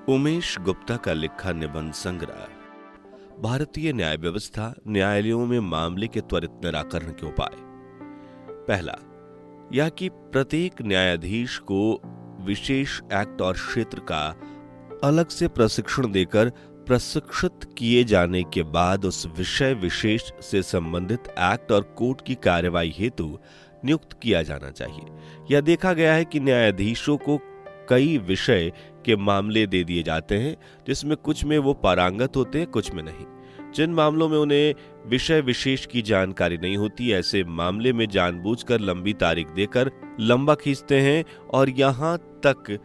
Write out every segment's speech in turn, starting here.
उमेश गुप्ता का लिखा निबंध संग्रह भारतीय न्याय व्यवस्था, न्यायालयों में मामले के त्वरित निराकरण के उपाय। पहला, यह कि प्रत्येक न्यायाधीश को विशेष एक्ट और क्षेत्र का अलग से प्रशिक्षण देकर प्रशिक्षित किए जाने के बाद उस विषय विशेष से संबंधित एक्ट और कोर्ट की कार्यवाही हेतु नियुक्त किया जाना चाहिए। यह देखा गया है कि न्यायाधीशों को कई विषय के मामले दे दिए जाते हैं, जिसमें कुछ में वो पारंगत होते हैं, कुछ में नहीं। जिन मामलों में उन्हें विषय विशेष की जानकारी नहीं होती, ऐसे मामले में जानबूझकर लंबी तारीख देकर लंबा खींचते हैं और यहाँ तक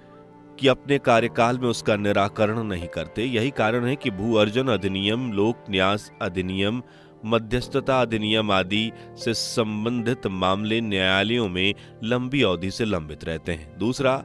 कि अपने कार्यकाल में उसका निराकरण नहीं करते। यही कारण है कि भू अर्जन अधिनियम, लोक न्यास अधिनियम, मध्यस्थता अधिनियम आदि से संबंधित मामले न्यायालयों में लंबी अवधि से लंबित रहते हैं। दूसरा,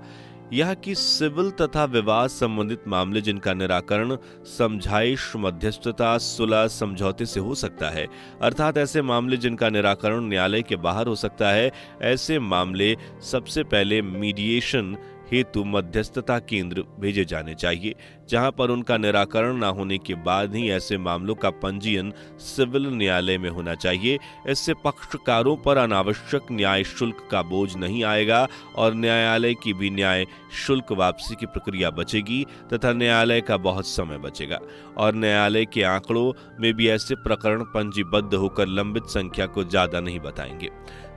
यह कि सिविल तथा विवाद संबंधित मामले जिनका निराकरण समझाइश, मध्यस्थता, सुलह, समझौते से हो सकता है, अर्थात ऐसे मामले जिनका निराकरण न्यायालय के बाहर हो सकता है, ऐसे मामले सबसे पहले मीडिएशन हेतु मध्यस्थता केंद्र भेजे जाने चाहिए, जहां पर उनका निराकरण न होने के बाद ही ऐसे मामलों का पंजीयन सिविल न्यायालय में होना चाहिए। इससे पक्षकारों पर अनावश्यक न्याय शुल्क का बोझ नहीं आएगा और न्यायालय की भी न्याय शुल्क वापसी की प्रक्रिया बचेगी तथा न्यायालय का बहुत समय बचेगा। और न्यायालय के आंकड़ों में भी ऐसे प्रकरण पंजीबद्ध होकर लंबित संख्या को ज्यादा नहीं बताएंगे।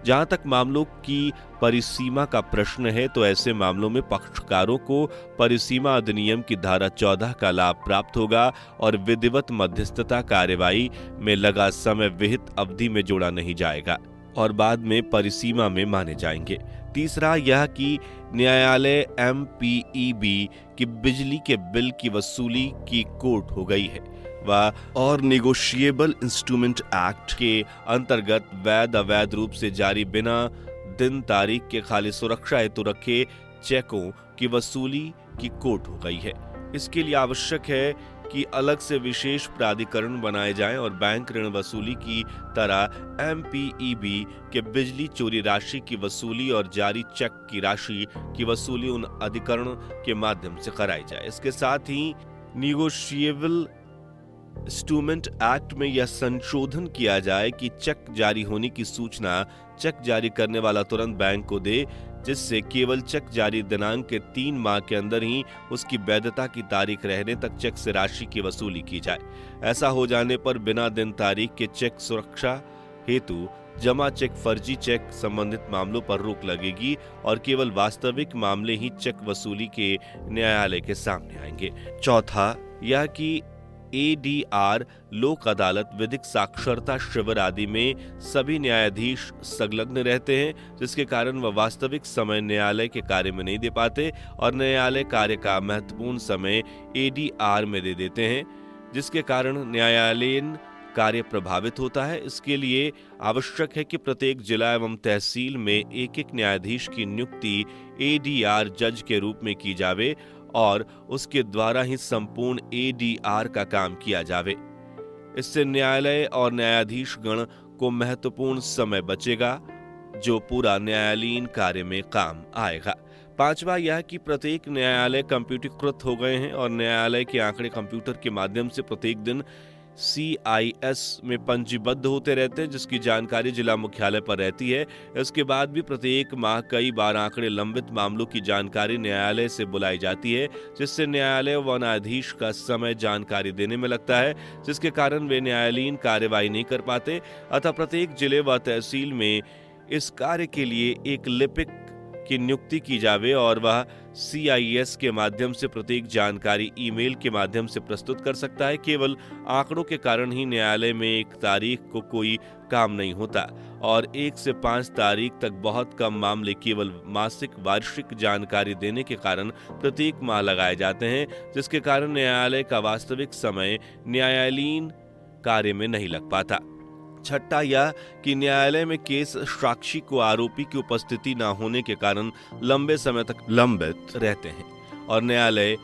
जहां तक मामलों की परिसीमा का प्रश्न है, तो ऐसे मामलों में पक्षकारों को परिसीमा अधिनियम की धारा 14 का लाभ प्राप्त होगा और विधिवत मध्यस्थता कार्यवाही में लगा समय विहित अवधि में जोड़ा नहीं जाएगा और बाद में परिसीमा में माने जाएंगे। तीसरा, यह कि न्यायालय MPEB की बिजली के बिल की वसूली की कोर्ट हो गई है और निगोशिएबल इंस्ट्रूमेंट एक्ट के अंतर्गत वैध अवैध रूप से जारी बिना दिन तारीख के खाली सुरक्षा हेतु रखे चेकों की वसूली की कोर्ट हो गई है। इसके लिए आवश्यक है कि अलग से विशेष प्राधिकरण बनाए जाएं और बैंक ऋण वसूली की तरह MPEB के बिजली चोरी राशि की वसूली और जारी चेक की राशि की वसूली उन अधिकरण के माध्यम से कराई जाए। इसके साथ ही निगोशिएबल इंस्ट्रूमेंट एक्ट में यह संशोधन किया जाए कि चेक जारी होने की सूचना चेक जारी करने वाला तुरंत बैंक को दे, जिससे केवल चेक जारी दिनांक के 3 माह के अंदर ही उसकी वैधता की तारीख रहने तक चेक से राशि की वसूली की जाए। ऐसा हो जाने पर बिना दिन तारीख के चेक सुरक्षा हेतु जमा चेक, फर्जी चेक संबंधित मामलों पर रोक लगेगी और केवल वास्तविक मामले ही चेक वसूली के न्यायालय के सामने आएंगे। चौथा, यह कि ADR, लोक अदालत, विधिक साक्षरता शिविर आदि में सभी न्यायाधीश संलग्न रहते हैं, जिसके कारण वह वास्तविक समय न्यायालय के कार्य में नहीं दे पाते और न्यायालय कार्य का महत्वपूर्ण समय ADR में दे देते हैं, जिसके कारण न्यायालयीन कार्य प्रभावित होता है। इसके लिए आवश्यक है कि प्रत्येक जिला एवं तहसील में एक एक न्यायाधीश की नियुक्ति ADR जज के रूप में की जावे और उसके द्वारा ही संपूर्ण ADR का काम किया जावे। इससे न्यायालय और न्यायाधीश गण को महत्वपूर्ण समय बचेगा, जो पूरा न्यायालयीन कार्य में काम आएगा। पांचवा, यह कि प्रत्येक न्यायालय कंप्यूटरीकृत हो गए हैं और न्यायालय के आंकड़े कंप्यूटर के माध्यम से प्रत्येक दिन CIS में पंजीबद्ध होते रहते हैं, जिसकी जानकारी जिला मुख्यालय पर रहती है। इसके बाद भी प्रत्येक माह कई बार आंकड़े लंबित मामलों की जानकारी न्यायालय से बुलाई जाती है, जिससे न्यायालय व न्यायाधीश का समय जानकारी देने में लगता है, जिसके कारण वे न्यायालयीन कार्यवाही नहीं कर पाते। अतः प्रत्येक जिले व तहसील में इस कार्य के लिए एक लिपिक की नियुक्ति की जावे और वह CIS के माध्यम से प्रत्येक जानकारी ईमेल के माध्यम से प्रस्तुत कर सकता है। केवल आंकड़ों के कारण ही न्यायालय में एक तारीख को कोई काम नहीं होता और 1 से 5 तारीख तक बहुत कम मामले केवल मासिक, वार्षिक जानकारी देने के कारण प्रत्येक माह लगाए जाते हैं, जिसके कारण न्यायालय का वास्तविक समय न्यायालयीन कार्य में नहीं लग पाता। छठा, यह कि न्यायालय में केस साक्षी को आरोपी की उपस्थिति न होने के कारण लंबे समय तक लंबित रहते हैं और न्यायालय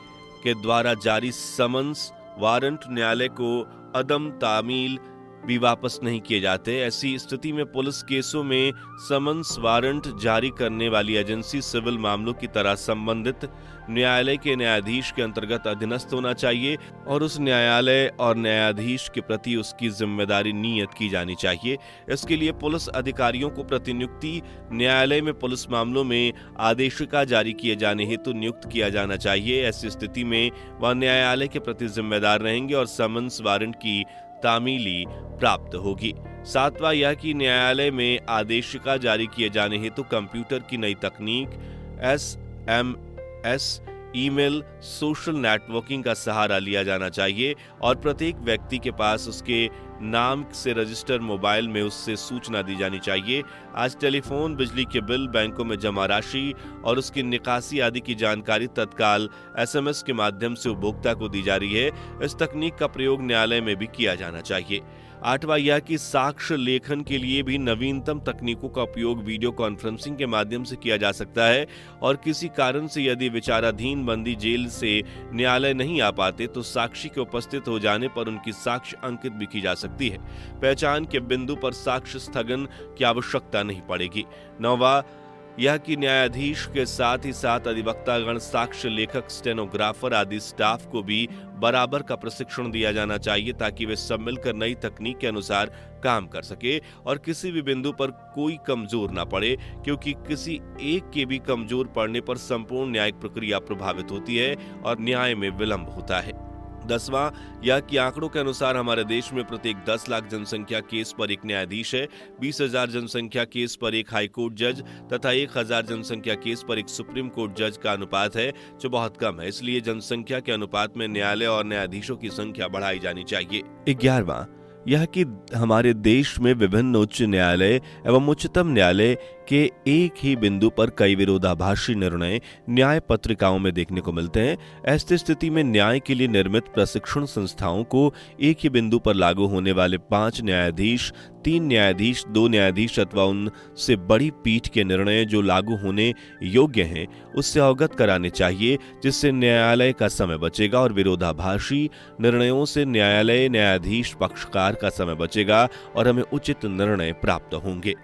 के द्वारा जारी समन्स, वारंट न्यायालय को अदम तामील भी वापस नहीं किए जाते। ऐसी स्थिति में पुलिस केसों में समन्स वारंट जारी करने वाली एजेंसी सिविल मामलों की तरह संबंधित न्यायालय के न्यायाधीश के अंतर्गत अधीनस्थ होना चाहिए और उस न्यायालय और न्यायाधीश के प्रति उसकी जिम्मेदारी नियत की जानी चाहिए। इसके लिए पुलिस अधिकारियों को प्रतिनियुक्ति न्यायालय में पुलिस मामलों में आदेशिका जारी किए जाने हेतु नियुक्त किया जाना चाहिए। ऐसी स्थिति में वह न्यायालय के प्रति जिम्मेदार रहेंगे और समन्स वारंट की तामीली प्राप्त होगी। सातवां यह कि न्यायालय में आदेशिका जारी किए जाने हेतु कंप्यूटर की नई तकनीक SMS, ईमेल, सोशल नेटवर्किंग का सहारा लिया जाना चाहिए और प्रत्येक व्यक्ति के पास उसके नाम से रजिस्टर मोबाइल में उससे सूचना दी जानी चाहिए। आज टेलीफोन, बिजली के बिल, बैंकों में जमा राशि और उसकी निकासी आदि की जानकारी तत्काल SMS के माध्यम से उपभोक्ता को दी जा रही है। इस तकनीक का प्रयोग न्यायालय में भी किया जाना चाहिए। आठवां यह कि साक्ष्य लेखन के लिए भी नवीनतम तकनीकों का उपयोग वीडियो कॉन्फ्रेंसिंग के माध्यम से किया जा सकता है और किसी कारण से यदि विचाराधीन बंदी जेल से न्यायालय नहीं आ पाते तो साक्षी के उपस्थित हो जाने पर उनकी साक्ष्य अंकित भी की जा सकती है। पहचान के बिंदु पर साक्ष्य स्थगन की आवश्यकता नहीं पड़ेगी। नौवां यह कि न्यायाधीश के साथ ही साथ अधिवक्तागण, साक्ष्य लेखक, स्टेनोग्राफर आदि स्टाफ को भी बराबर का प्रशिक्षण दिया जाना चाहिए ताकि वे सब मिलकर नई तकनीक के अनुसार काम कर सके और किसी भी बिंदु पर कोई कमजोर ना पड़े, क्योंकि किसी एक के भी कमजोर पड़ने पर संपूर्ण न्यायिक प्रक्रिया प्रभावित होती है और न्याय में विलंब होता है। 10वां यह कि आंकड़ों के अनुसार हमारे देश में प्रत्येक 10 लाख जनसंख्या केस पर एक न्यायाधीश है, 20,000 जनसंख्या केस पर एक हाई कोर्ट जज तथा 1,000 जनसंख्या केस पर एक सुप्रीम कोर्ट जज का अनुपात है, जो बहुत कम है। इसलिए जनसंख्या के अनुपात में न्यायालय और न्यायाधीशों की संख्या बढ़ाई जानी चाहिए। 11वां यह कि हमारे देश में विभिन्न उच्च न्यायालय एवं उच्चतम न्यायालय के एक ही बिंदु पर कई विरोधाभासी निर्णय न्याय पत्रिकाओं में देखने को मिलते हैं। ऐसी स्थिति में न्याय के लिए निर्मित प्रशिक्षण संस्थाओं को एक ही बिंदु पर लागू होने वाले 5 न्यायाधीश, 3 न्यायाधीश, 2 न्यायाधीश अथवा उनसे बड़ी पीठ के निर्णय जो लागू होने योग्य हैं उससे अवगत कराने चाहिए, जिससे न्यायालय का समय बचेगा और विरोधाभासी निर्णयों से न्यायालय, न्यायाधीश, पक्षकार का समय बचेगा और हमें उचित निर्णय प्राप्त होंगे।